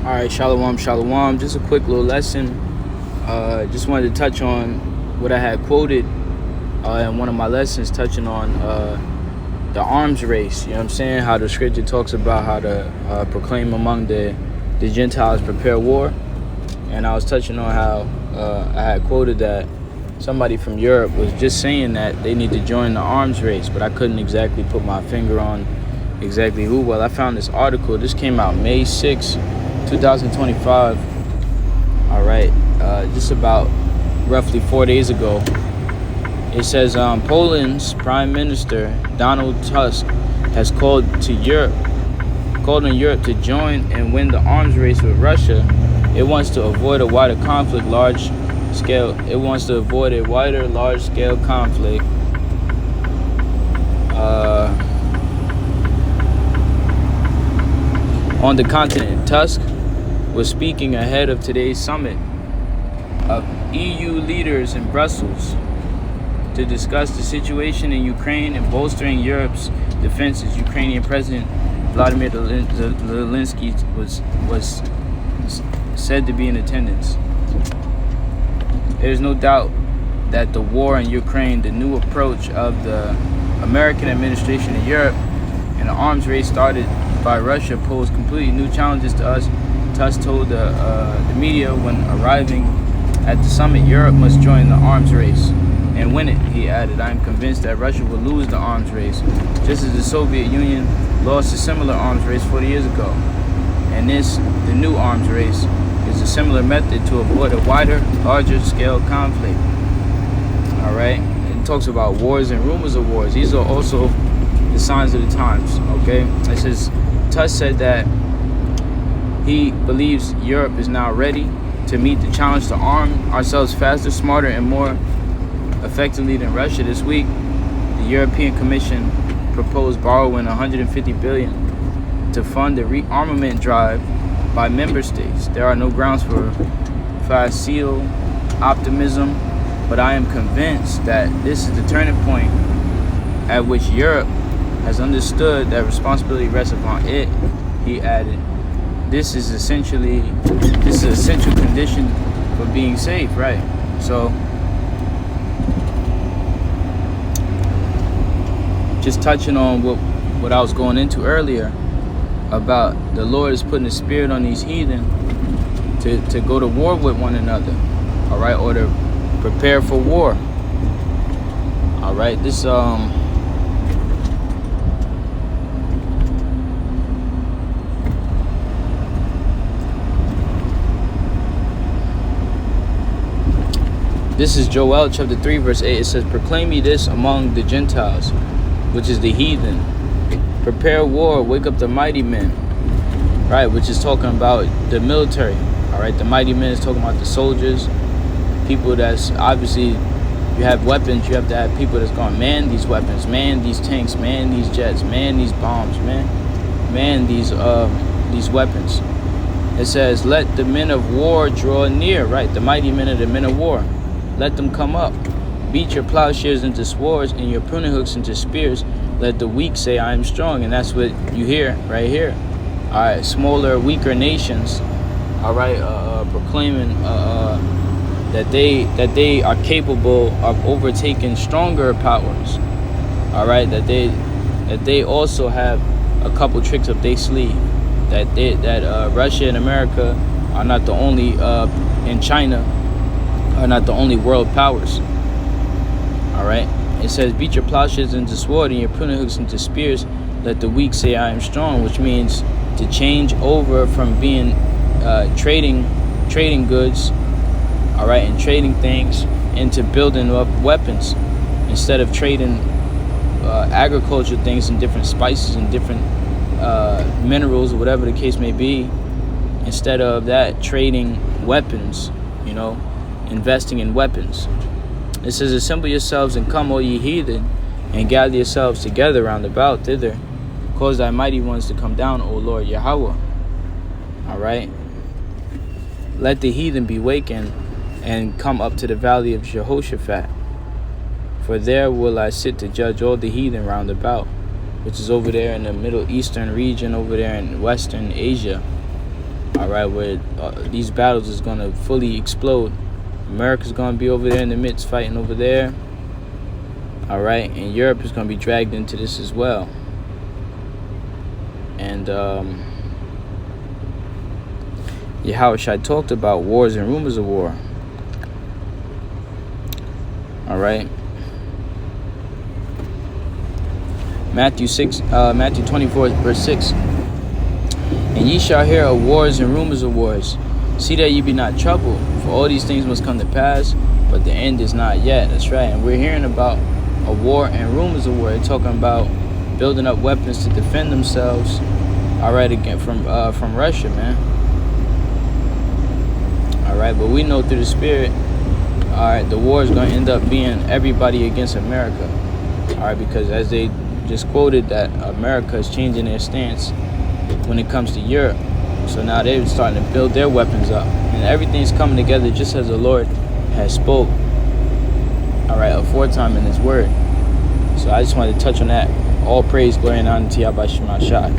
All right, shalom, shalom. Just a quick little lesson. Just wanted to touch on what I had quoted in one of my lessons, touching on the arms race. You know what I'm saying? How the scripture talks about how to proclaim among the Gentiles, prepare war. And I was touching on how I had quoted that somebody from Europe was just saying that they need to join the arms race, but I couldn't exactly put my finger on exactly who. Well, I found this article. This came out May 6, 2025. All right, just about roughly 4 days ago. It says Poland's Prime Minister Donald Tusk has called on Europe to join and win the arms race with Russia. It wants to avoid a wider conflict, large-scale conflict. On the continent. Tusk was speaking ahead of today's summit of EU leaders in Brussels to discuss the situation in Ukraine and bolstering Europe's defenses. Ukrainian President Vladimir Zelensky was said to be in attendance. There's no doubt that the war in Ukraine, the new approach of the American administration in Europe, and the arms race started by Russia pose completely new challenges to us. Tusk told the media when arriving at the summit, Europe must join the arms race and win it, he added. I am convinced that Russia will lose the arms race, just as the Soviet Union lost a similar arms race 40 years ago. And the new arms race, is a similar method to avoid a wider, larger scale conflict. All right? It talks about wars and rumors of wars. These are also the signs of the times, okay? It says, Tusk said that he believes Europe is now ready to meet the challenge to arm ourselves faster, smarter, and more effectively than Russia. This week, the European Commission proposed borrowing $150 billion to fund the rearmament drive by member states. There are no grounds for facile optimism, but I am convinced that this is the turning point at which Europe has understood that responsibility rests upon it, he added. This is an essential condition for being safe, right? So, just touching on what I was going into earlier about the Lord is putting a spirit on these heathen to go to war with one another, all right, or to prepare for war. All right, This is Joel chapter 3 verse 8. It says, proclaim ye this among the Gentiles, which is the heathen. Prepare war, wake up the mighty men. Right, which is talking about the military. All right, the mighty men is talking about the soldiers. People that's obviously, you have weapons, you have to have people that's going to man these weapons, man these tanks, man these jets, man these bombs, man these weapons. It says, let the men of war draw near, right? The mighty men are the men of war. Let them come up. Beat your plowshares into swords and your pruning hooks into spears. Let the weak say, I am strong. And that's what you hear right here. All right, smaller, weaker nations, all right, proclaiming that they are capable of overtaking stronger powers. All right, that they also have a couple tricks up their sleeve. That Russia and America are not the only, and China are not the only world powers. All right. It says, beat your plowshares into sword and your pruning hooks into spears. Let the weak say, I am strong, which means to change over from being trading goods, all right, and trading things into building up weapons instead of trading agriculture things and different spices and different minerals or whatever the case may be. Instead of that, trading weapons, you know, investing in weapons. It says, assemble yourselves and come, O ye heathen, and gather yourselves together round about thither. Cause thy mighty ones to come down, O Lord Yahweh. All right. Let the heathen be wakened and come up to the valley of Jehoshaphat. For there will I sit to judge all the heathen round about, which is over there in the Middle Eastern region, over there in Western Asia. All right, where these battles is going to fully explode. America's going to be over there in the midst fighting over there. All right, and Europe is going to be dragged into this as well. And Yahushua talked about wars and rumors of war. All right. Matthew 24 verse 6. And ye shall hear of wars and rumors of wars. See that ye be not troubled, for all these things must come to pass, but the end is not yet. That's right. And we're hearing about a war and rumors of war. They're talking about building up weapons to defend themselves. All right, again from Russia, man. All right, but we know through the Spirit, all right, the war is going to end up being everybody against America. All right, because as they just quoted that America is changing their stance when it comes to Europe. So now they're starting to build their weapons up, and everything's coming together just as the Lord has spoke. All right, aforetime in His word. So I just wanted to touch on that. All praise, glory, and honor to Yahweh Shema Shai.